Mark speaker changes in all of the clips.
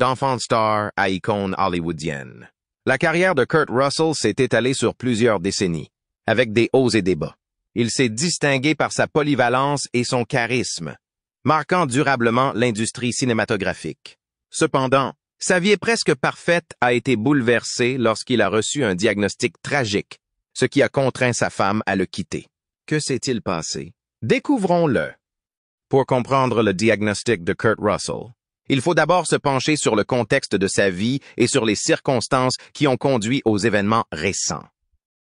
Speaker 1: d'enfant star à icône hollywoodienne. La carrière de Kurt Russell s'est étalée sur plusieurs décennies, avec des hauts et des bas. Il s'est distingué par sa polyvalence et son charisme, marquant durablement l'industrie cinématographique. Cependant, sa vie presque parfaite a été bouleversée lorsqu'il a reçu un diagnostic tragique, ce qui a contraint sa femme à le quitter. Que s'est-il passé? Découvrons-le. Pour comprendre le diagnostic de Kurt Russell, il faut d'abord se pencher sur le contexte de sa vie et sur les circonstances qui ont conduit aux événements récents.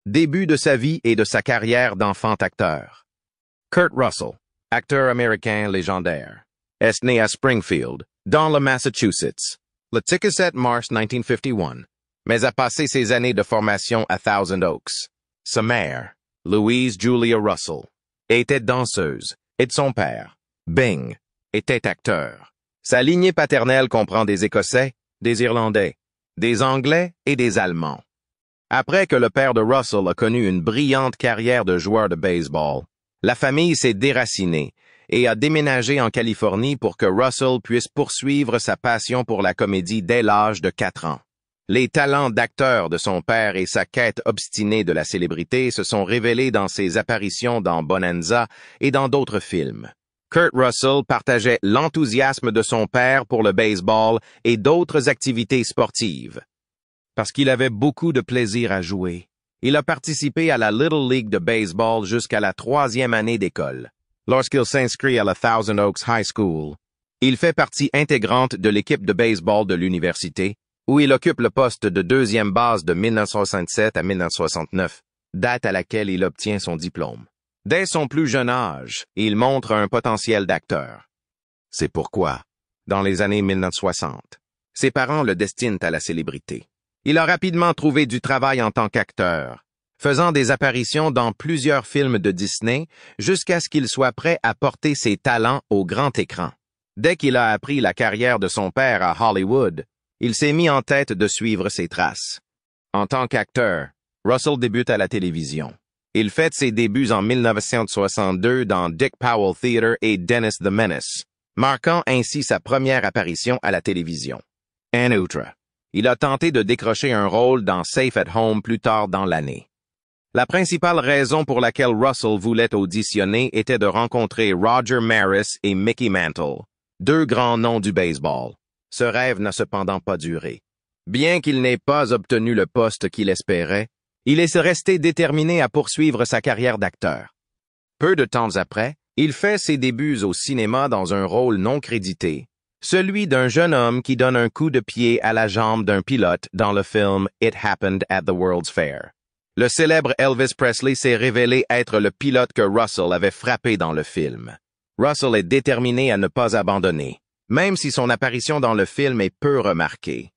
Speaker 1: Début de sa vie et de sa carrière d'enfant acteur. Kurt Russell, acteur américain légendaire, est né à Springfield, dans le Massachusetts, le 17 mars 1951, mais a passé ses années de formation à Thousand Oaks. Sa mère, Louise Julia Russell, était danseuse, et de son père, Bing, était acteur. Sa lignée paternelle comprend des Écossais, des Irlandais, des Anglais et des Allemands. Après que le père de Russell a connu une brillante carrière de joueur de baseball, la famille s'est déracinée et a déménagé en Californie pour que Russell puisse poursuivre sa passion pour la comédie dès l'âge de 4 ans. Les talents d'acteur de son père et sa quête obstinée de la célébrité se sont révélés dans ses apparitions dans Bonanza et dans d'autres films. Kurt Russell partageait l'enthousiasme de son père pour le baseball et d'autres activités sportives. Parce qu'il avait beaucoup de plaisir à jouer, il a participé à la Little League de baseball jusqu'à la 3e année d'école. Lorsqu'il s'inscrit à la Thousand Oaks High School, il fait partie intégrante de l'équipe de baseball de l'université, où il occupe le poste de 2e base de 1967 à 1969, date à laquelle il obtient son diplôme. Dès son plus jeune âge, il montre un potentiel d'acteur. C'est pourquoi, dans les années 1960, ses parents le destinent à la célébrité. Il a rapidement trouvé du travail en tant qu'acteur, faisant des apparitions dans plusieurs films de Disney jusqu'à ce qu'il soit prêt à porter ses talents au grand écran. Dès qu'il a appris la carrière de son père à Hollywood, il s'est mis en tête de suivre ses traces. En tant qu'acteur, Russell débute à la télévision. Il fait ses débuts en 1962 dans Dick Powell Theatre et Dennis the Menace, marquant ainsi sa première apparition à la télévision. En outre, il a tenté de décrocher un rôle dans Safe at Home plus tard dans l'année. La principale raison pour laquelle Russell voulait auditionner était de rencontrer Roger Maris et Mickey Mantle, 2 grands noms du baseball. Ce rêve n'a cependant pas duré. Bien qu'il n'ait pas obtenu le poste qu'il espérait, il est resté déterminé à poursuivre sa carrière d'acteur. Peu de temps après, il fait ses débuts au cinéma dans un rôle non crédité, celui d'un jeune homme qui donne un coup de pied à la jambe d'un pilote dans le film It Happened at the World's Fair. Le célèbre Elvis Presley s'est révélé être le pilote que Russell avait frappé dans le film. Russell est déterminé à ne pas abandonner, même si son apparition dans le film est peu remarquée.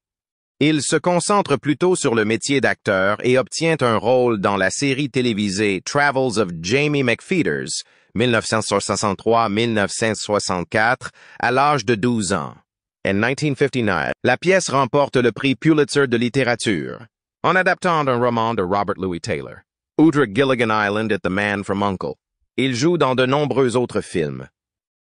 Speaker 1: Il se concentre plutôt sur le métier d'acteur et obtient un rôle dans la série télévisée Travels of Jamie McPheeters, 1963-1964, à l'âge de 12 ans. En 1959, la pièce remporte le prix Pulitzer de littérature, en adaptant un roman de Robert Louis Taylor. Outre Gilligan Island et The Man from U.N.C.L.E., il joue dans de nombreux autres films.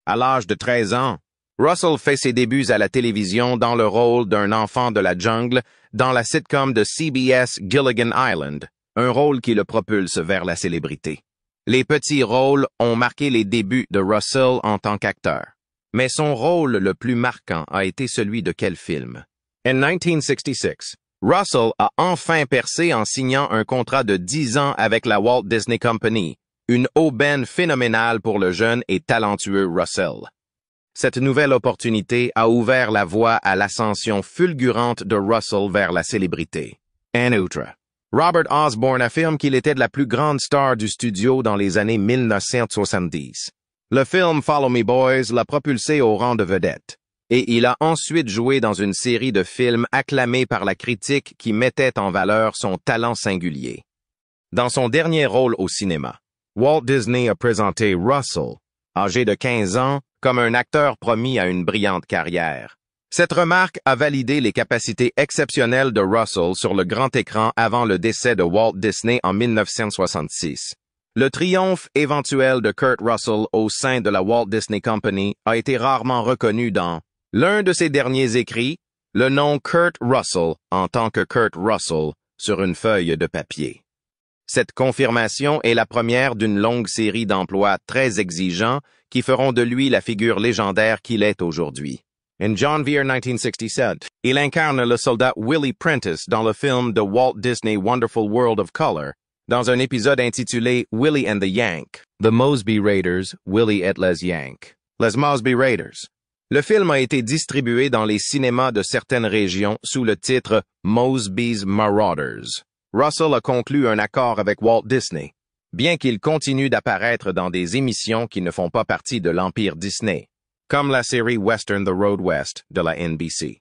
Speaker 1: À l'âge de 13 ans, Russell fait ses débuts à la télévision dans le rôle d'un enfant de la jungle dans la sitcom de CBS Gilligan Island, un rôle qui le propulse vers la célébrité. Les petits rôles ont marqué les débuts de Russell en tant qu'acteur. Mais son rôle le plus marquant a été celui de quel film? En 1966, Russell a enfin percé en signant un contrat de 10 ans avec la Walt Disney Company, une aubaine phénoménale pour le jeune et talentueux Russell. Cette nouvelle opportunité a ouvert la voie à l'ascension fulgurante de Russell vers la célébrité. En outre, Robert Osborne affirme qu'il était la plus grande star du studio dans les années 1970. Le film Follow Me Boys l'a propulsé au rang de vedette, et il a ensuite joué dans une série de films acclamés par la critique qui mettait en valeur son talent singulier. Dans son dernier rôle au cinéma, Walt Disney a présenté Russell, âgé de 15 ans, comme un acteur promis à une brillante carrière. Cette remarque a validé les capacités exceptionnelles de Russell sur le grand écran avant le décès de Walt Disney en 1966. Le triomphe éventuel de Kurt Russell au sein de la Walt Disney Company a été rarement reconnu dans l'un de ses derniers écrits, le nom Kurt Russell en tant que Kurt Russell sur une feuille de papier. Cette confirmation est la première d'une longue série d'emplois très exigeants qui feront de lui la figure légendaire qu'il est aujourd'hui. En janvier 1967, il incarne le soldat Willie Prentice dans le film The Walt Disney Wonderful World of Color, dans un épisode intitulé Willie and the Yank, The Mosby Raiders, Willie et les Yanks. Les Mosby Raiders. Le film a été distribué dans les cinémas de certaines régions sous le titre Mosby's Marauders. Russell a conclu un accord avec Walt Disney, bien qu'il continue d'apparaître dans des émissions qui ne font pas partie de l'Empire Disney, comme la série Western The Road West de la NBC.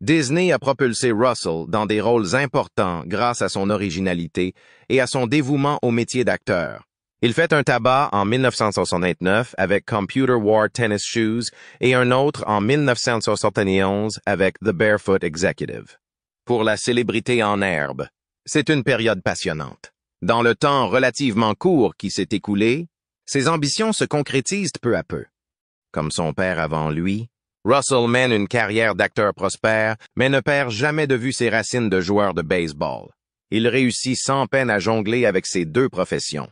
Speaker 1: Disney a propulsé Russell dans des rôles importants grâce à son originalité et à son dévouement au métier d'acteur. Il fait un tabac en 1969 avec Computer Wore Tennis Shoes et un autre en 1971 avec The Barefoot Executive. Pour la célébrité en herbe, c'est une période passionnante. Dans le temps relativement court qui s'est écoulé, ses ambitions se concrétisent peu à peu. Comme son père avant lui, Russell mène une carrière d'acteur prospère, mais ne perd jamais de vue ses racines de joueur de baseball. Il réussit sans peine à jongler avec ses deux professions.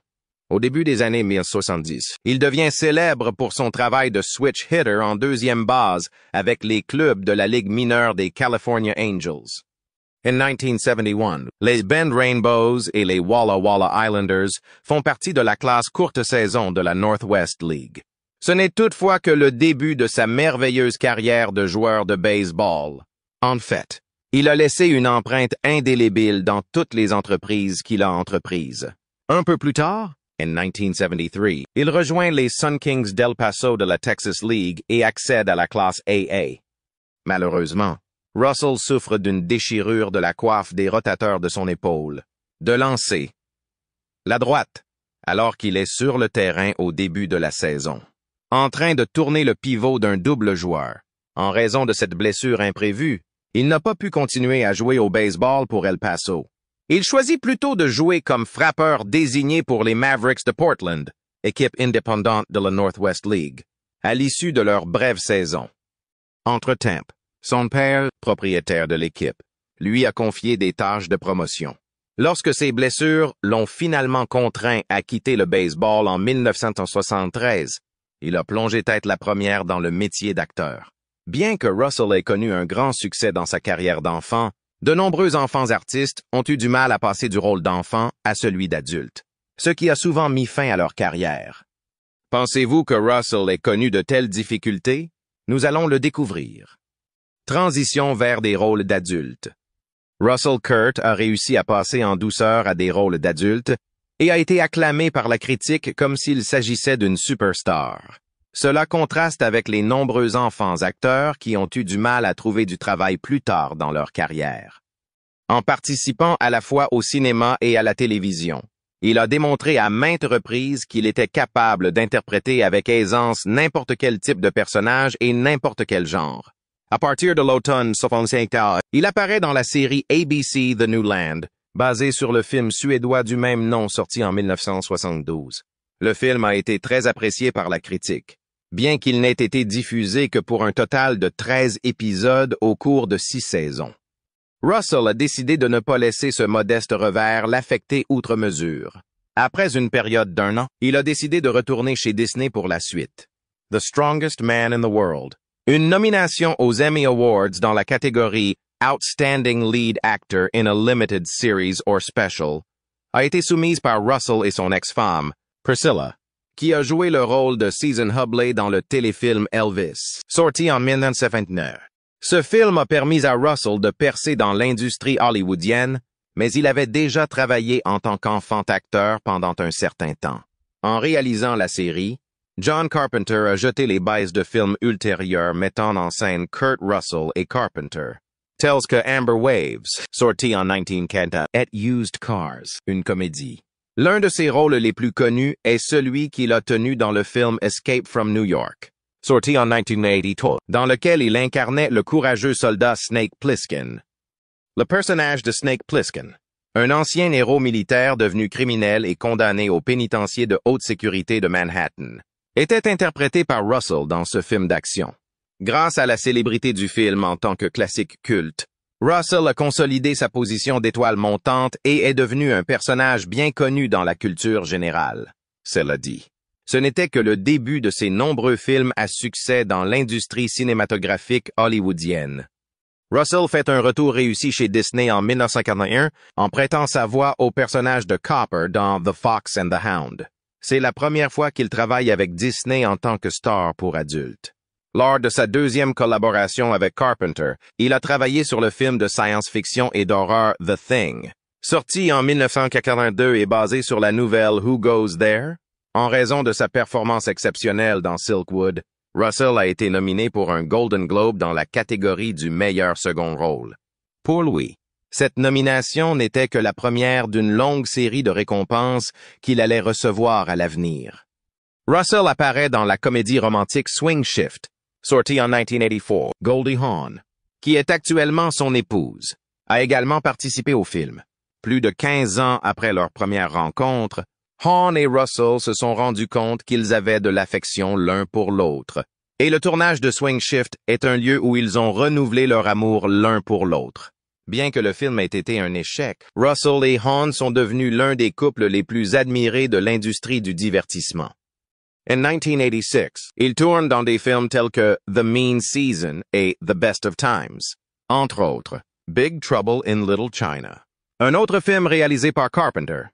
Speaker 1: Au début des années 1970, il devient célèbre pour son travail de switch hitter en deuxième base avec les clubs de la Ligue mineure des California Angels. En 1971, les Bend Rainbows et les Walla Walla Islanders font partie de la classe courte saison de la Northwest League. Ce n'est toutefois que le début de sa merveilleuse carrière de joueur de baseball. En fait, il a laissé une empreinte indélébile dans toutes les entreprises qu'il a entreprises. Un peu plus tard, en 1973, il rejoint les Sun Kings d'El Paso de la Texas League et accède à la classe AA. Malheureusement, Russell souffre d'une déchirure de la coiffe des rotateurs de son épaule, de lancer la droite, alors qu'il est sur le terrain au début de la saison, en train de tourner le pivot d'un double joueur. En raison de cette blessure imprévue, il n'a pas pu continuer à jouer au baseball pour El Paso. Il choisit plutôt de jouer comme frappeur désigné pour les Mavericks de Portland, équipe indépendante de la Northwest League, à l'issue de leur brève saison. Entre-temps, son père, propriétaire de l'équipe, lui a confié des tâches de promotion. Lorsque ses blessures l'ont finalement contraint à quitter le baseball en 1973, il a plongé tête la première dans le métier d'acteur. Bien que Russell ait connu un grand succès dans sa carrière d'enfant, de nombreux enfants artistes ont eu du mal à passer du rôle d'enfant à celui d'adulte, ce qui a souvent mis fin à leur carrière. Pensez-vous que Russell ait connu de telles difficultés? Nous allons le découvrir. Transition vers des rôles d'adultes. Russell Kurt a réussi à passer en douceur à des rôles d'adultes et a été acclamé par la critique comme s'il s'agissait d'une superstar. Cela contraste avec les nombreux enfants acteurs qui ont eu du mal à trouver du travail plus tard dans leur carrière. En participant à la fois au cinéma et à la télévision, il a démontré à maintes reprises qu'il était capable d'interpréter avec aisance n'importe quel type de personnage et n'importe quel genre. À partir de l'automne 1965, il apparaît dans la série ABC The New Land, basée sur le film suédois du même nom sorti en 1972. Le film a été très apprécié par la critique, bien qu'il n'ait été diffusé que pour un total de 13 épisodes au cours de 6 saisons. Russell a décidé de ne pas laisser ce modeste revers l'affecter outre mesure. Après une période d'1 an, il a décidé de retourner chez Disney pour la suite. The Strongest Man in the World. Une nomination aux Emmy Awards dans la catégorie Outstanding Lead Actor in a Limited Series or Special a été soumise par Russell et son ex-femme, Priscilla, qui a joué le rôle de Susan Hubley dans le téléfilm Elvis, sorti en 1929. Ce film a permis à Russell de percer dans l'industrie hollywoodienne, mais il avait déjà travaillé en tant qu'enfant acteur pendant un certain temps. En réalisant la série, John Carpenter a jeté les bases de films ultérieurs mettant en scène Kurt Russell et Carpenter, tels que Amber Waves, sorti en 1940, et Used Cars, une comédie. L'un de ses rôles les plus connus est celui qu'il a tenu dans le film Escape from New York, sorti en 1982, dans lequel il incarnait le courageux soldat Snake Plissken. Le personnage de Snake Plissken, un ancien héros militaire devenu criminel et condamné au pénitencier de haute sécurité de Manhattan, était interprété par Russell dans ce film d'action. Grâce à la célébrité du film en tant que classique culte, Russell a consolidé sa position d'étoile montante et est devenu un personnage bien connu dans la culture générale. Cela dit, ce n'était que le début de ses nombreux films à succès dans l'industrie cinématographique hollywoodienne. Russell fait un retour réussi chez Disney en 1941 en prêtant sa voix au personnage de Copper dans The Fox and the Hound. C'est la première fois qu'il travaille avec Disney en tant que star pour adultes. Lors de sa deuxième collaboration avec Carpenter, il a travaillé sur le film de science-fiction et d'horreur The Thing. Sorti en 1982 et basé sur la nouvelle Who Goes There, en raison de sa performance exceptionnelle dans Silkwood, Russell a été nominé pour un Golden Globe dans la catégorie du meilleur second rôle. Pour lui, cette nomination n'était que la première d'une longue série de récompenses qu'il allait recevoir à l'avenir. Russell apparaît dans la comédie romantique Swing Shift, sortie en 1984, Goldie Hawn, qui est actuellement son épouse, a également participé au film. Plus de 15 ans après leur première rencontre, Hawn et Russell se sont rendus compte qu'ils avaient de l'affection l'un pour l'autre, et le tournage de Swing Shift est un lieu où ils ont renouvelé leur amour l'un pour l'autre. Bien que le film ait été un échec, Russell et Hawn sont devenus l'un des couples les plus admirés de l'industrie du divertissement. En 1986, ils tournent dans des films tels que The Mean Season et The Best of Times, entre autres Big Trouble in Little China. Un autre film réalisé par Carpenter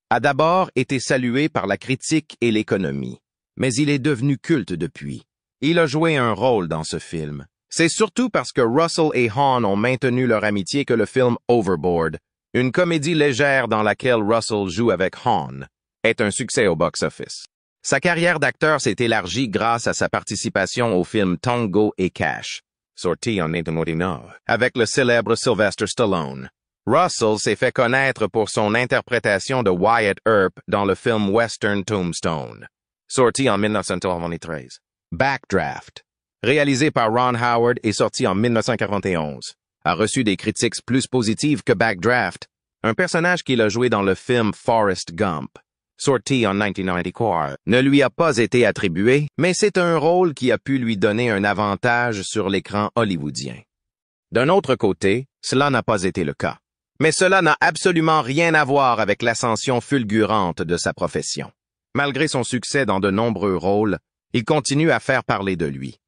Speaker 1: a d'abord été salué par la critique et l'économie, mais il est devenu culte depuis. Il a joué un rôle dans ce film. C'est surtout parce que Russell et Hawn ont maintenu leur amitié que le film Overboard, une comédie légère dans laquelle Russell joue avec Hawn, est un succès au box-office. Sa carrière d'acteur s'est élargie grâce à sa participation au film Tango et Cash, sorti en 1989, avec le célèbre Sylvester Stallone. Russell s'est fait connaître pour son interprétation de Wyatt Earp dans le film western Tombstone, sorti en 1993. Backdraft, réalisé par Ron Howard et sorti en 1941, a reçu des critiques plus positives que Backdraft, un personnage qu'il a joué dans le film Forrest Gump, sorti en 1994, ne lui a pas été attribué, mais c'est un rôle qui a pu lui donner un avantage sur l'écran hollywoodien. D'un autre côté, cela n'a pas été le cas. Mais cela n'a absolument rien à voir avec l'ascension fulgurante de sa profession. Malgré son succès dans de nombreux rôles, il continue à faire parler de lui.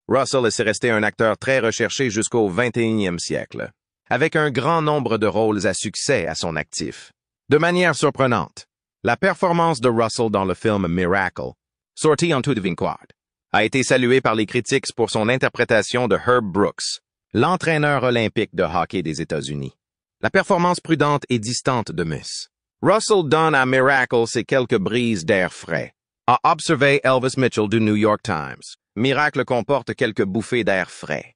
Speaker 1: Russell est resté un acteur très recherché jusqu'au 21e siècle, avec un grand nombre de rôles à succès à son actif. De manière surprenante, la performance de Russell dans le film Miracle, sorti en 2024, a été saluée par les critiques pour son interprétation de Herb Brooks, l'entraîneur olympique de hockey des États-Unis. La performance prudente et distante de Miss Russell donne à Miracle ses quelques brises d'air frais, a observé Elvis Mitchell du New York Times. Miracle comporte quelques bouffées d'air frais.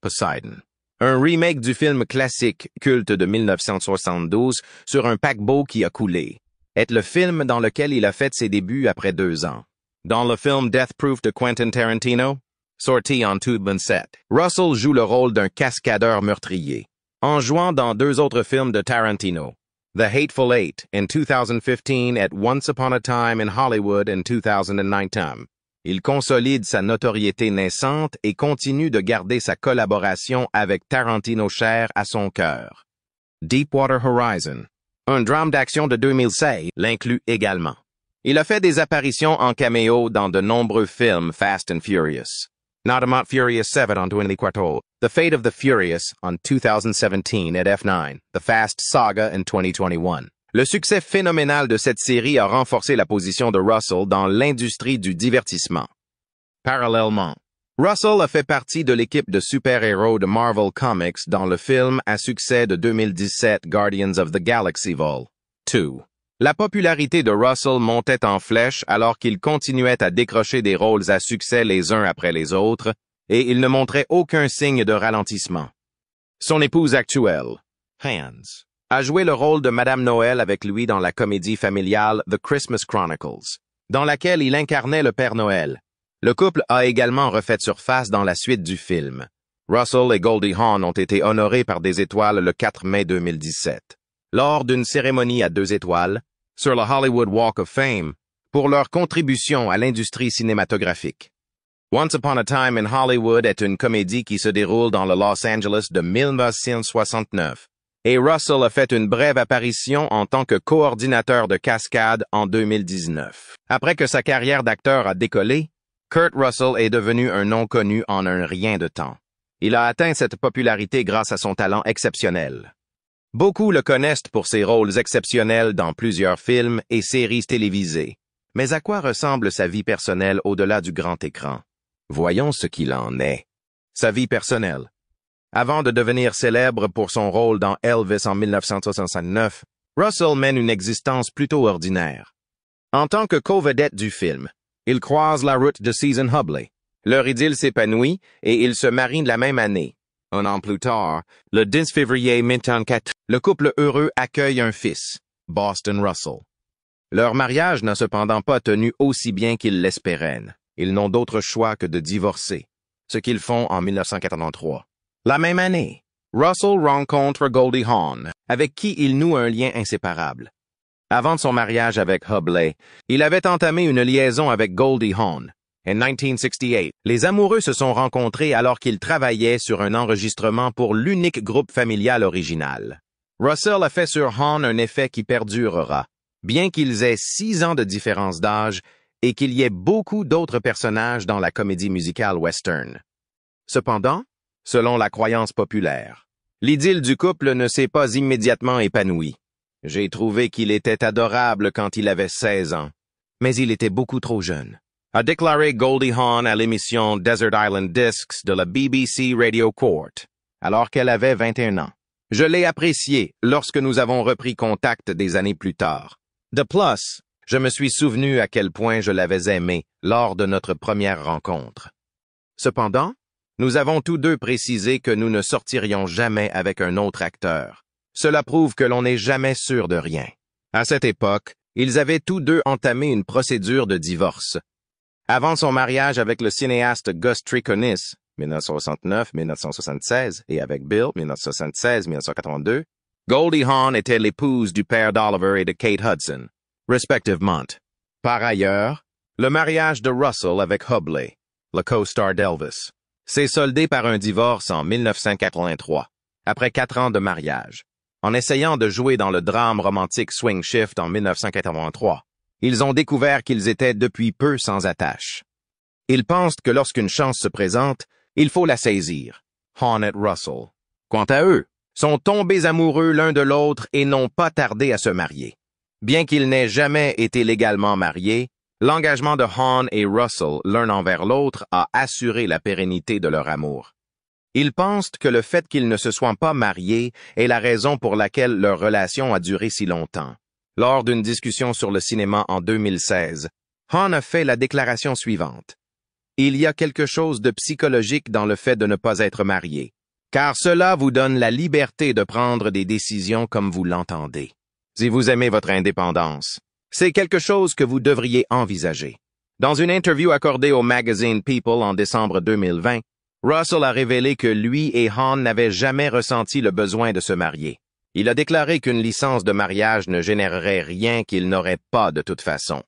Speaker 1: Poseidon, un remake du film classique culte de 1972 sur un paquebot qui a coulé, est le film dans lequel il a fait ses débuts après 2 ans. Dans le film Death Proof de Quentin Tarantino, sorti en 2007, Russell joue le rôle d'un cascadeur meurtrier, en jouant dans 2 autres films de Tarantino, The Hateful Eight in 2015 et Once Upon a Time in Hollywood in 2019. Il consolide sa notoriété naissante et continue de garder sa collaboration avec Tarantino cher à son cœur. Deepwater Horizon, un drame d'action de 2016, l'inclut également. Il a fait des apparitions en caméo dans de nombreux films Fast and Furious. Not Furious 7 en 2014, The Fate of the Furious en 2017 et F9, The Fast Saga en 2021. Le succès phénoménal de cette série a renforcé la position de Russell dans l'industrie du divertissement. Parallèlement, Russell a fait partie de l'équipe de super-héros de Marvel Comics dans le film à succès de 2017 Guardians of the Galaxy Vol. 2. La popularité de Russell montait en flèche alors qu'il continuait à décrocher des rôles à succès les uns après les autres, et il ne montrait aucun signe de ralentissement. Son épouse actuelle, Hans, a joué le rôle de Madame Noël avec lui dans la comédie familiale The Christmas Chronicles, dans laquelle il incarnait le Père Noël. Le couple a également refait surface dans la suite du film. Russell et Goldie Hawn ont été honorés par des étoiles le 4 mai 2017, lors d'une cérémonie à 2 étoiles, sur le Hollywood Walk of Fame, pour leur contribution à l'industrie cinématographique. Once Upon a Time in Hollywood est une comédie qui se déroule dans le Los Angeles de 1969. Et Russell a fait une brève apparition en tant que coordinateur de cascade en 2019. Après que sa carrière d'acteur a décollé, Kurt Russell est devenu un nom connu en un rien de temps. Il a atteint cette popularité grâce à son talent exceptionnel. Beaucoup le connaissent pour ses rôles exceptionnels dans plusieurs films et séries télévisées. Mais à quoi ressemble sa vie personnelle au-delà du grand écran? Voyons ce qu'il en est. Sa vie personnelle. Avant de devenir célèbre pour son rôle dans Elvis en 1969, Russell mène une existence plutôt ordinaire. En tant que co-vedette du film, il croise la route de Susan Hubley. Leur idylle s'épanouit et ils se marient la même année. Un an plus tard, le 10 février 1904, le couple heureux accueille un fils, Boston Russell. Leur mariage n'a cependant pas tenu aussi bien qu'ils l'espéraient. Ils n'ont d'autre choix que de divorcer, ce qu'ils font en 1983. La même année, Russell rencontre Goldie Hawn, avec qui il noue un lien inséparable. Avant son mariage avec Hubley, il avait entamé une liaison avec Goldie Hawn. En 1968, les amoureux se sont rencontrés alors qu'ils travaillaient sur un enregistrement pour l'unique groupe familial original. Russell a fait sur Hawn un effet qui perdurera, bien qu'ils aient 6 ans de différence d'âge et qu'il y ait beaucoup d'autres personnages dans la comédie musicale western. Cependant, selon la croyance populaire, l'idylle du couple ne s'est pas immédiatement épanouie. J'ai trouvé qu'il était adorable quand il avait 16 ans, mais il était beaucoup trop jeune, a déclaré Goldie Hawn à l'émission Desert Island Discs de la BBC Radio Court, alors qu'elle avait 21 ans. Je l'ai apprécié lorsque nous avons repris contact des années plus tard. De plus, je me suis souvenu à quel point je l'avais aimé lors de notre première rencontre. Cependant, nous avons tous deux précisé que nous ne sortirions jamais avec un autre acteur. Cela prouve que l'on n'est jamais sûr de rien. À cette époque, ils avaient tous deux entamé une procédure de divorce. Avant son mariage avec le cinéaste Gus Triconis, 1969-1976, et avec Bill, 1976-1982, Goldie Hawn était l'épouse du père d'Oliver et de Kate Hudson, respectivement. Par ailleurs, le mariage de Russell avec Hubley, le co-star d'Elvis, s'est soldé par un divorce en 1983, après 4 ans de mariage. En essayant de jouer dans le drame romantique Swing Shift en 1983, ils ont découvert qu'ils étaient depuis peu sans attache. Ils pensent que lorsqu'une chance se présente, il faut la saisir. Hawn et Russell, quant à eux, sont tombés amoureux l'un de l'autre et n'ont pas tardé à se marier. Bien qu'ils n'aient jamais été légalement mariés, l'engagement de Hawn et Russell l'un envers l'autre a assuré la pérennité de leur amour. Ils pensent que le fait qu'ils ne se soient pas mariés est la raison pour laquelle leur relation a duré si longtemps. Lors d'une discussion sur le cinéma en 2016, Hawn a fait la déclaration suivante. Il y a quelque chose de psychologique dans le fait de ne pas être marié, car cela vous donne la liberté de prendre des décisions comme vous l'entendez. Si vous aimez votre indépendance, c'est quelque chose que vous devriez envisager. Dans une interview accordée au magazine People en décembre 2020, Russell a révélé que lui et Hawn n'avaient jamais ressenti le besoin de se marier. Il a déclaré qu'une licence de mariage ne générerait rien qu'il n'aurait pas de toute façon.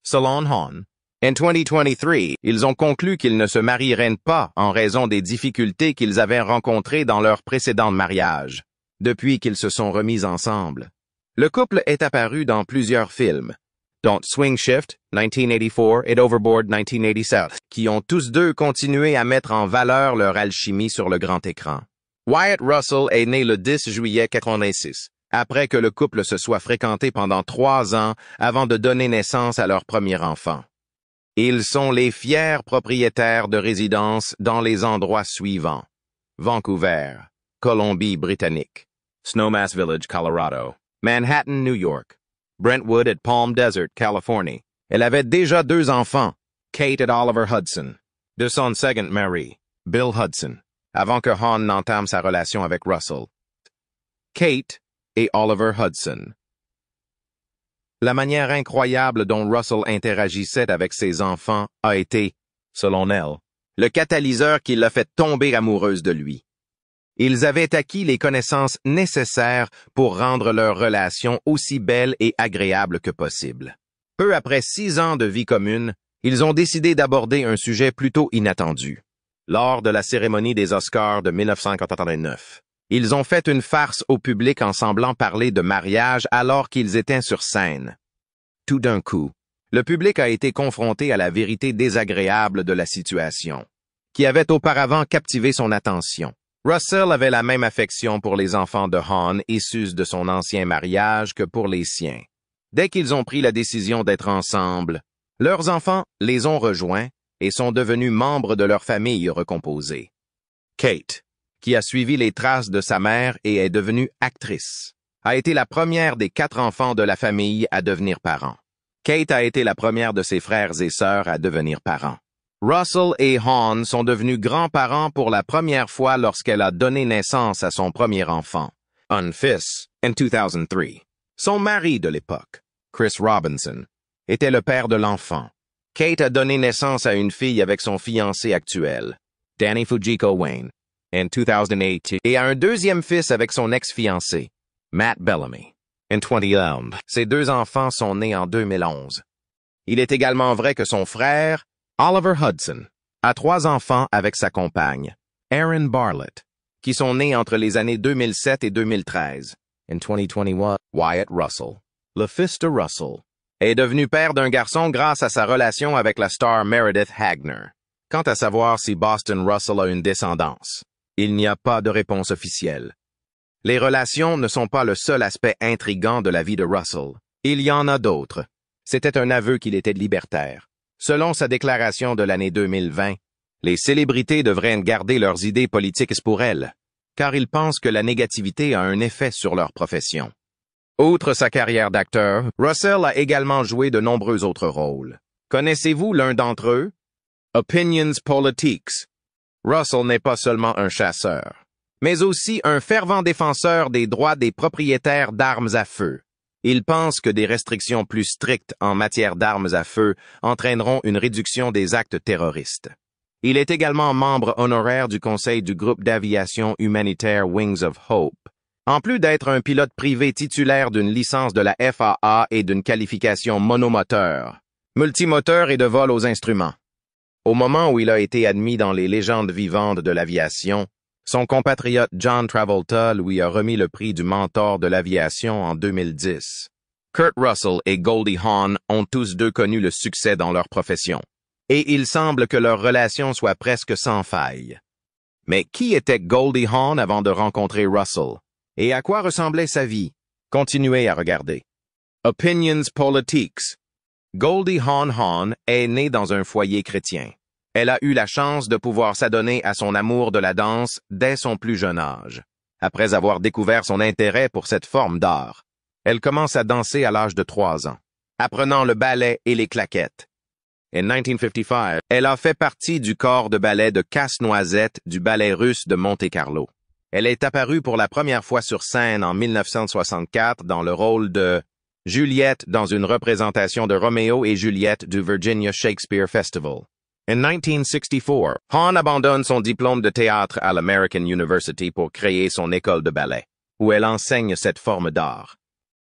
Speaker 1: Selon Hawn, en 2023, ils ont conclu qu'ils ne se marieraient pas en raison des difficultés qu'ils avaient rencontrées dans leur précédent mariage, depuis qu'ils se sont remis ensemble. Le couple est apparu dans plusieurs films, dont Swing Shift, 1984 et Overboard, 1987, qui ont tous deux continué à mettre en valeur leur alchimie sur le grand écran. Wyatt Russell est né le 10 juillet 1986, après que le couple se soit fréquenté pendant 3 ans avant de donner naissance à leur premier enfant. Ils sont les fiers propriétaires de résidences dans les endroits suivants: Vancouver, Colombie-Britannique, Snowmass Village, Colorado, Manhattan, New York, Brentwood et Palm Desert, Californie. Elle avait déjà 2 enfants, Kate et Oliver Hudson, de son second mari, Bill Hudson, avant que Hawn n'entame sa relation avec Russell. Kate et Oliver Hudson. La manière incroyable dont Russell interagissait avec ses enfants a été, selon elle, le catalyseur qui l'a fait tomber amoureuse de lui. Ils avaient acquis les connaissances nécessaires pour rendre leur relation aussi belle et agréable que possible. Peu après 6 ans de vie commune, Ils ont décidé d'aborder un sujet plutôt inattendu. Lors de la cérémonie des Oscars de 1989, ils ont fait une farce au public en semblant parler de mariage alors qu'ils étaient sur scène. Tout d'un coup, le public a été confronté à la vérité désagréable de la situation, qui avait auparavant captivé son attention. Russell avait la même affection pour les enfants de Hawn issus de son ancien mariage que pour les siens. Dès qu'ils ont pris la décision d'être ensemble, leurs enfants les ont rejoints et sont devenus membres de leur famille recomposée. Kate, qui a suivi les traces de sa mère et est devenue actrice, a été la première des 4 enfants de la famille à devenir parents. Kate a été la première de ses frères et sœurs à devenir parents. Russell et Hawn sont devenus grands-parents pour la première fois lorsqu'elle a donné naissance à son premier enfant, un fils, en 2003. Son mari de l'époque, Chris Robinson, était le père de l'enfant. Kate a donné naissance à une fille avec son fiancé actuel, Danny Fujiko Wayne, en 2008, et à un deuxième fils avec son ex-fiancé, Matt Bellamy, en 2011. Ses 2 enfants sont nés en 2011. Il est également vrai que son frère, Oliver Hudson, a 3 enfants avec sa compagne, Erin Barlett, qui sont nés entre les années 2007 et 2013. En 2021, Wyatt Russell, le fils de Russell, est devenu père d'un garçon grâce à sa relation avec la star Meredith Hagner. Quant à savoir si Boston Russell a une descendance, il n'y a pas de réponse officielle. Les relations ne sont pas le seul aspect intrigant de la vie de Russell. Il y en a d'autres. C'était un aveu qu'il était libertaire. Selon sa déclaration de l'année 2020, les célébrités devraient garder leurs idées politiques pour elles, car ils pensent que la négativité a un effet sur leur profession. Outre sa carrière d'acteur, Russell a également joué de nombreux autres rôles. Connaissez-vous l'un d'entre eux? Opinions Politics. Russell n'est pas seulement un chasseur, mais aussi un fervent défenseur des droits des propriétaires d'armes à feu. Il pense que des restrictions plus strictes en matière d'armes à feu entraîneront une réduction des actes terroristes. Il est également membre honoraire du conseil du groupe d'aviation humanitaire Wings of Hope. En plus d'être un pilote privé titulaire d'une licence de la FAA et d'une qualification monomoteur, multimoteur et de vol aux instruments. Au moment où il a été admis dans les légendes vivantes de l'aviation, son compatriote John Travolta lui a remis le prix du mentor de l'aviation en 2010. Kurt Russell et Goldie Hawn ont tous 2 connu le succès dans leur profession, et il semble que leur relation soit presque sans faille. Mais qui était Goldie Hawn avant de rencontrer Russell? Et à quoi ressemblait sa vie? Continuez à regarder. Opinions Politics. Goldie Hawn est née dans un foyer chrétien. Elle a eu la chance de pouvoir s'adonner à son amour de la danse dès son plus jeune âge. Après avoir découvert son intérêt pour cette forme d'art, elle commence à danser à l'âge de 3 ans, apprenant le ballet et les claquettes. En 1955, elle a fait partie du corps de ballet de Casse-Noisette du ballet russe de Monte-Carlo. Elle est apparue pour la première fois sur scène en 1964 dans le rôle de Juliette dans une représentation de Roméo et Juliette du Virginia Shakespeare Festival. En 1964, Hawn abandonne son diplôme de théâtre à l'American University pour créer son école de ballet, où elle enseigne cette forme d'art.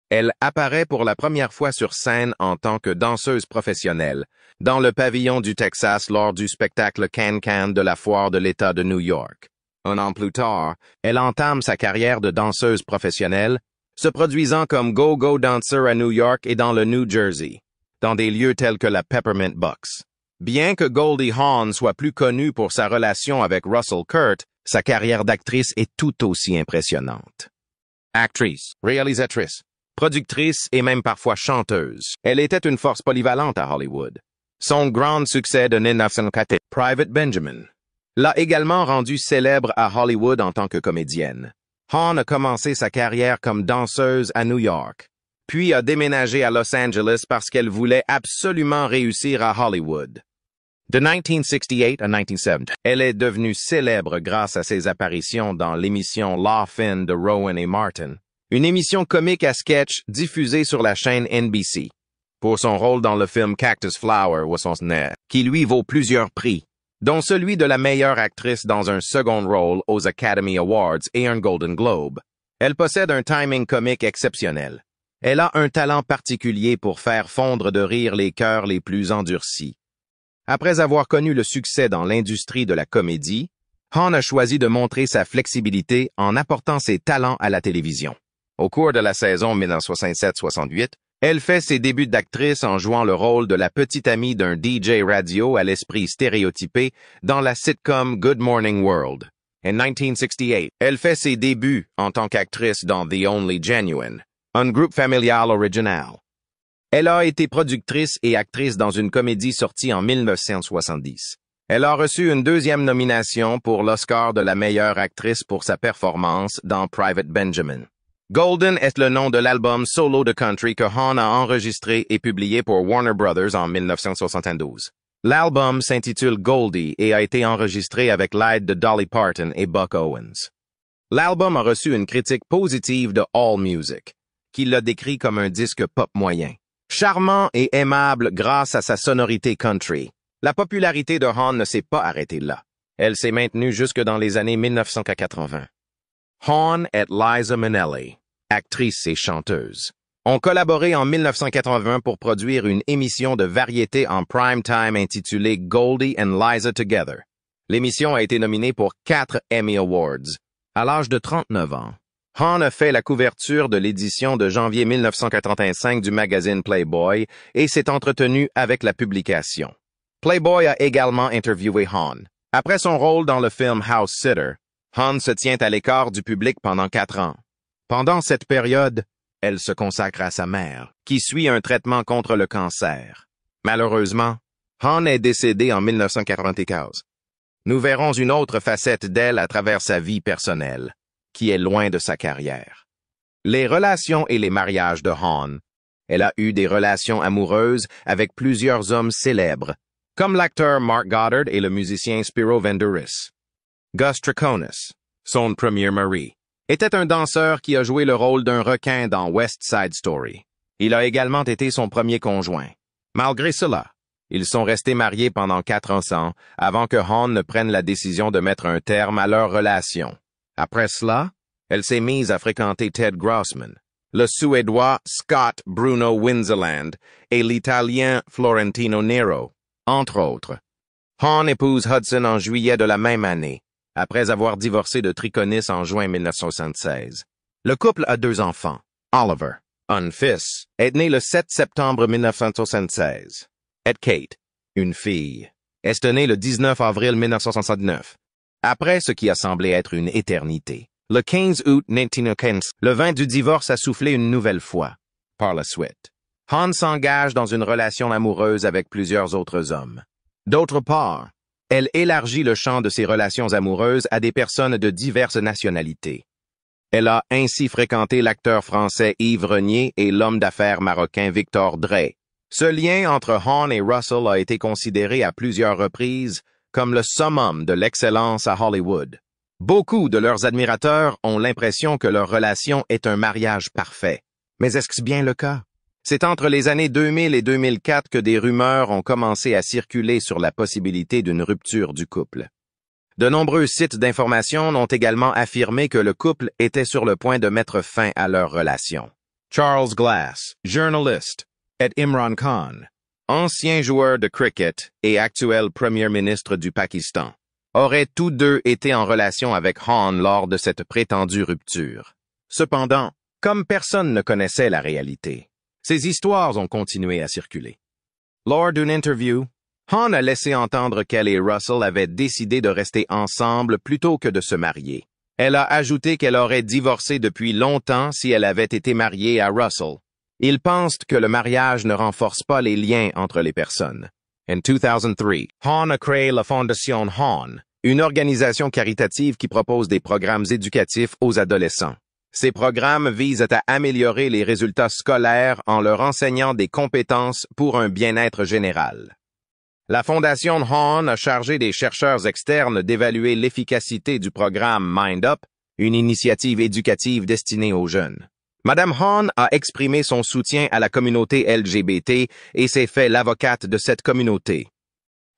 Speaker 1: Elle apparaît pour la première fois sur scène en tant que danseuse professionnelle dans le pavillon du Texas lors du spectacle Can-Can de la foire de l'État de New York. Un an plus tard, elle entame sa carrière de danseuse professionnelle, se produisant comme go-go dancer à New York et dans le New Jersey, dans des lieux tels que la Peppermint Box. Bien que Goldie Hawn soit plus connue pour sa relation avec Russell Kurt, sa carrière d'actrice est tout aussi impressionnante. Actrice, réalisatrice, productrice et même parfois chanteuse, elle était une force polyvalente à Hollywood. Son grand succès de 1904, Private Benjamin, l'a également rendue célèbre à Hollywood en tant que comédienne. Hawn a commencé sa carrière comme danseuse à New York, puis a déménagé à Los Angeles parce qu'elle voulait absolument réussir à Hollywood. De 1968 à 1970, elle est devenue célèbre grâce à ses apparitions dans l'émission Laugh-In de Rowan et Martin, une émission comique à sketch diffusée sur la chaîne NBC, pour son rôle dans le film Cactus Flower, qui lui vaut plusieurs prix, dont celui de la meilleure actrice dans un second rôle aux Academy Awards et un Golden Globe. Elle possède un timing comique exceptionnel. Elle a un talent particulier pour faire fondre de rire les cœurs les plus endurcis. Après avoir connu le succès dans l'industrie de la comédie, Hawn a choisi de montrer sa flexibilité en apportant ses talents à la télévision. Au cours de la saison 1967-68, elle fait ses débuts d'actrice en jouant le rôle de la petite amie d'un DJ radio à l'esprit stéréotypé dans la sitcom Good Morning World. En 1968, elle fait ses débuts en tant qu'actrice dans The Only Genuine, un groupe familial original. Elle a été productrice et actrice dans une comédie sortie en 1970. Elle a reçu une deuxième nomination pour l'Oscar de la meilleure actrice pour sa performance dans Private Benjamin. Golden est le nom de l'album solo de country que Hawn a enregistré et publié pour Warner Brothers en 1972. L'album s'intitule Goldie et a été enregistré avec l'aide de Dolly Parton et Buck Owens. L'album a reçu une critique positive de AllMusic, qui l'a décrit comme un disque pop moyen. Charmant et aimable grâce à sa sonorité country, la popularité de Hawn ne s'est pas arrêtée là. Elle s'est maintenue jusque dans les années 1980. Hawn et Liza Minnelli, actrice et chanteuse, ont collaboré en 1980 pour produire une émission de variété en prime time intitulée Goldie and Liza Together. L'émission a été nominée pour 4 Emmy Awards. À l'âge de 39 ans, Hawn a fait la couverture de l'édition de janvier 1985 du magazine Playboy et s'est entretenu avec la publication. Playboy a également interviewé Hawn. Après son rôle dans le film House Sitter, Hawn se tient à l'écart du public pendant 4 ans. Pendant cette période, elle se consacre à sa mère, qui suit un traitement contre le cancer. Malheureusement, Hawn est décédée en 1995. Nous verrons une autre facette d'elle à travers sa vie personnelle, qui est loin de sa carrière. Les relations et les mariages de Hawn. Elle a eu des relations amoureuses avec plusieurs hommes célèbres, comme l'acteur Mark Goddard et le musicien Spiro Venduris. Gus Traconis, son premier mari, était un danseur qui a joué le rôle d'un requin dans West Side Story. Il a également été son premier conjoint. Malgré cela, ils sont restés mariés pendant 4 ans avant que Hawn ne prenne la décision de mettre un terme à leur relation. Après cela, elle s'est mise à fréquenter Ted Grossman, le Suédois Scott Bruno Winseland et l'Italien Florentino Nero, entre autres. Hawn épouse Hudson en juillet de la même année, après avoir divorcé de Traconis en juin 1976. Le couple a 2 enfants. Oliver, un fils, est né le 7 septembre 1976. Et Kate, une fille, est née le 19 avril 1969. Après ce qui a semblé être une éternité, le 15 août 1915, le vent du divorce a soufflé une nouvelle fois. Par la suite, Hawn s'engage dans une relation amoureuse avec plusieurs autres hommes. D'autre part, elle élargit le champ de ses relations amoureuses à des personnes de diverses nationalités. Elle a ainsi fréquenté l'acteur français Yves Renier et l'homme d'affaires marocain Victor Drey. Ce lien entre Hawn et Russell a été considéré à plusieurs reprises comme le summum de l'excellence à Hollywood. Beaucoup de leurs admirateurs ont l'impression que leur relation est un mariage parfait. Mais est-ce bien le cas? C'est entre les années 2000 et 2004 que des rumeurs ont commencé à circuler sur la possibilité d'une rupture du couple. De nombreux sites d'information ont également affirmé que le couple était sur le point de mettre fin à leur relation. Charles Glass, journaliste, et Imran Khan, ancien joueur de cricket et actuel premier ministre du Pakistan, auraient tous deux été en relation avec Hawn lors de cette prétendue rupture. Cependant, comme personne ne connaissait la réalité, ces histoires ont continué à circuler. Lors d'une interview, Hawn a laissé entendre qu'elle et Russell avaient décidé de rester ensemble plutôt que de se marier. Elle a ajouté qu'elle aurait divorcé depuis longtemps si elle avait été mariée à Russell. Ils pensent que le mariage ne renforce pas les liens entre les personnes. En 2003, Hawn a créé la Fondation Hawn, une organisation caritative qui propose des programmes éducatifs aux adolescents. Ces programmes visent à améliorer les résultats scolaires en leur enseignant des compétences pour un bien-être général. La Fondation Hawn a chargé des chercheurs externes d'évaluer l'efficacité du programme Mind Up, une initiative éducative destinée aux jeunes. Madame Hawn a exprimé son soutien à la communauté LGBT et s'est fait l'avocate de cette communauté.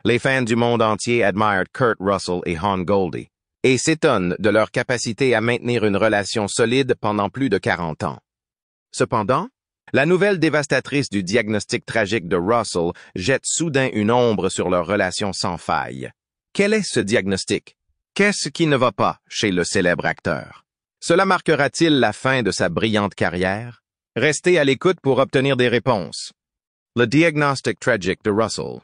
Speaker 1: Les fans du monde entier admirent Kurt Russell et Hawn Goldie et s'étonnent de leur capacité à maintenir une relation solide pendant plus de 40 ans. Cependant, La nouvelle dévastatrice du diagnostic tragique de Russell jette soudain une ombre sur leur relation sans faille. Quel est ce diagnostic? Qu'est-ce qui ne va pas chez le célèbre acteur? Cela marquera-t-il la fin de sa brillante carrière? Restez à l'écoute pour obtenir des réponses. Le diagnostic tragique de Russell.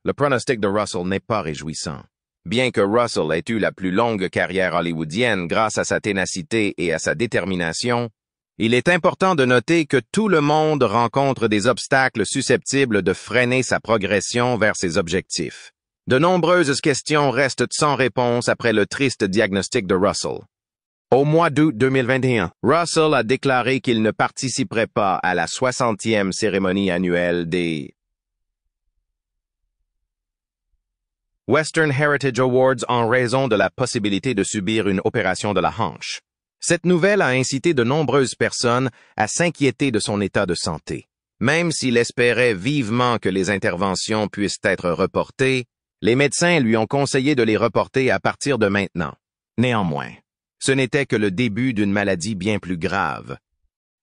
Speaker 1: Le pronostic de Russell n'est pas réjouissant. Bien que Russell ait eu la plus longue carrière hollywoodienne grâce à sa ténacité et à sa détermination, il est important de noter que tout le monde rencontre des obstacles susceptibles de freiner sa progression vers ses objectifs. De nombreuses questions restent sans réponse après le triste diagnostic de Russell. Au mois d'août 2021, Russell a déclaré qu'il ne participerait pas à la 60e cérémonie annuelle des Western Heritage Awards en raison de la possibilité de subir une opération de la hanche. Cette nouvelle a incité de nombreuses personnes à s'inquiéter de son état de santé. Même s'il espérait vivement que les interventions puissent être reportées, les médecins lui ont conseillé de les reporter à partir de maintenant. Néanmoins, ce n'était que le début d'une maladie bien plus grave.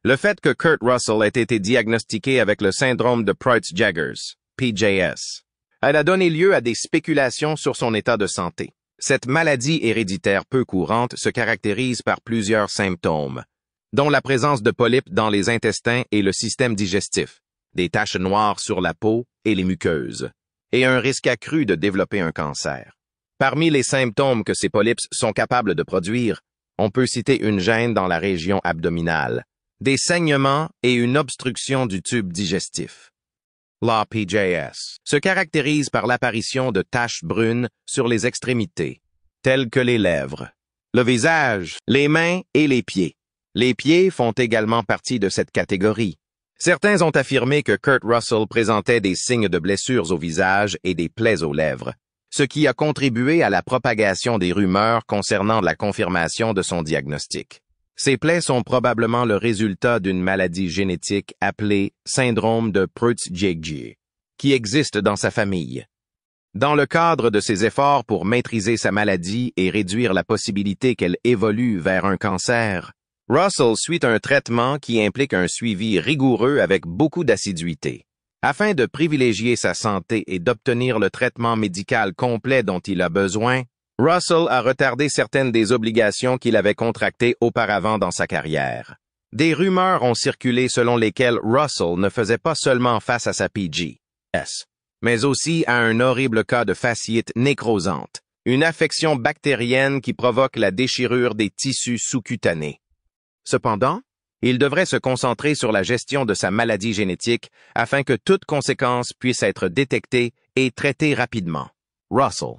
Speaker 1: Le fait que Kurt Russell ait été diagnostiqué avec le syndrome de Peutz-Jeghers, PJS, a donné lieu à des spéculations sur son état de santé. Cette maladie héréditaire peu courante se caractérise par plusieurs symptômes, dont la présence de polypes dans les intestins et le système digestif, des taches noires sur la peau et les muqueuses, et un risque accru de développer un cancer. Parmi les symptômes que ces polypes sont capables de produire, on peut citer une gêne dans la région abdominale, des saignements et une obstruction du tube digestif. La PJS se caractérise par l'apparition de taches brunes sur les extrémités, telles que les lèvres, le visage, les mains et les pieds. Les pieds font également partie de cette catégorie. Certains ont affirmé que Kurt Russell présentait des signes de blessures au visage et des plaies aux lèvres, ce qui a contribué à la propagation des rumeurs concernant la confirmation de son diagnostic. Ces plaies sont probablement le résultat d'une maladie génétique appelée syndrome de Peutz-Jeghers, qui existe dans sa famille. Dans le cadre de ses efforts pour maîtriser sa maladie et réduire la possibilité qu'elle évolue vers un cancer, Russell suit un traitement qui implique un suivi rigoureux avec beaucoup d'assiduité. Afin de privilégier sa santé et d'obtenir le traitement médical complet dont il a besoin, Russell a retardé certaines des obligations qu'il avait contractées auparavant dans sa carrière. Des rumeurs ont circulé selon lesquelles Russell ne faisait pas seulement face à sa PJS, mais aussi à un horrible cas de fasciite nécrosante, une affection bactérienne qui provoque la déchirure des tissus sous-cutanés. Cependant, il devrait se concentrer sur la gestion de sa maladie génétique afin que toute conséquence puisse être détectée et traitée rapidement. Russell,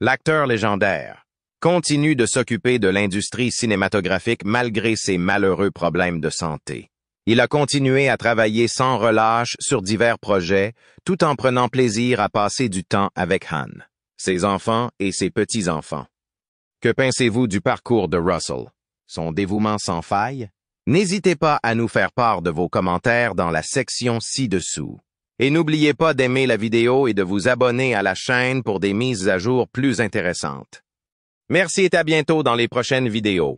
Speaker 1: l'acteur légendaire, continue de s'occuper de l'industrie cinématographique malgré ses malheureux problèmes de santé. Il a continué à travailler sans relâche sur divers projets, tout en prenant plaisir à passer du temps avec Han, ses enfants et ses petits-enfants. Que pensez-vous du parcours de Russell? Son dévouement sans faille? N'hésitez pas à nous faire part de vos commentaires dans la section ci-dessous. Et n'oubliez pas d'aimer la vidéo et de vous abonner à la chaîne pour des mises à jour plus intéressantes. Merci et à bientôt dans les prochaines vidéos.